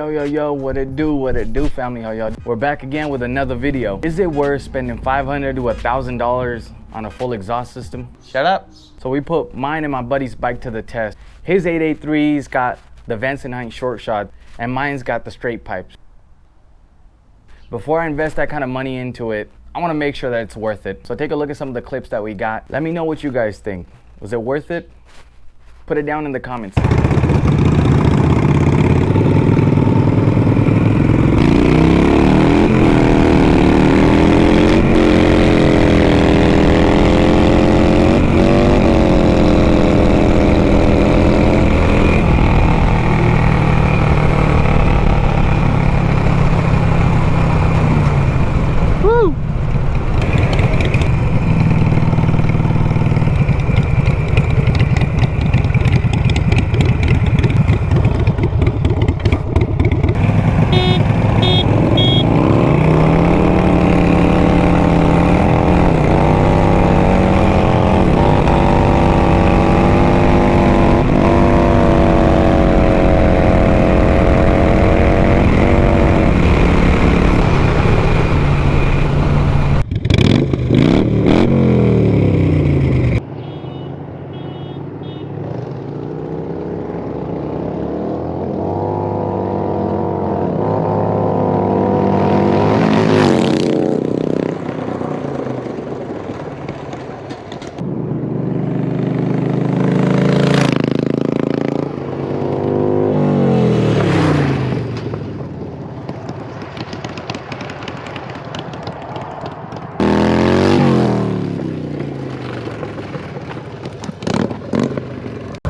Yo, what it do, family? How y'all? We're back again with another video. Is it worth spending $500 to $1,000 on a full exhaust system? Shut up. So we put mine and my buddy's bike to the test. His 883's got the Vance & Hines short shot, and mine's got the straight pipes. Before I invest that kind of money into it, I want to make sure that it's worth it. So take a look at some of the clips that we got. Let me know what you guys think. Was it worth it? Put it down in the comments.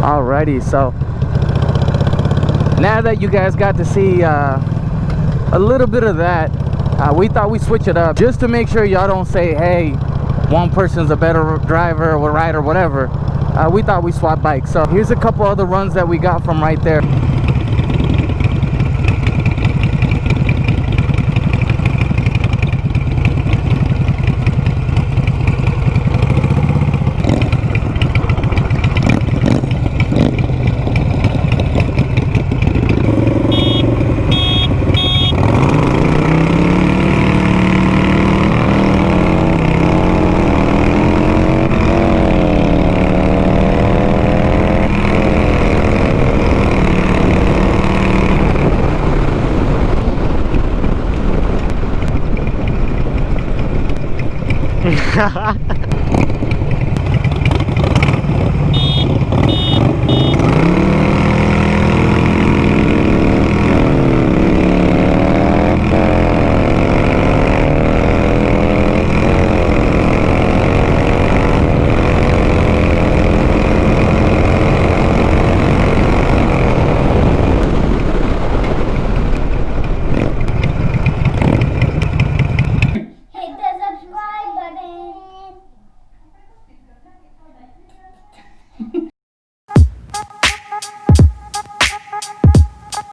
Alrighty, so now that you guys got to see a little bit of that, we thought we'd switch it up just to make sure y'all don't say, hey, one person's a better driver or rider, whatever. We thought we'd swap bikes. So here's a couple other runs that we got from right there.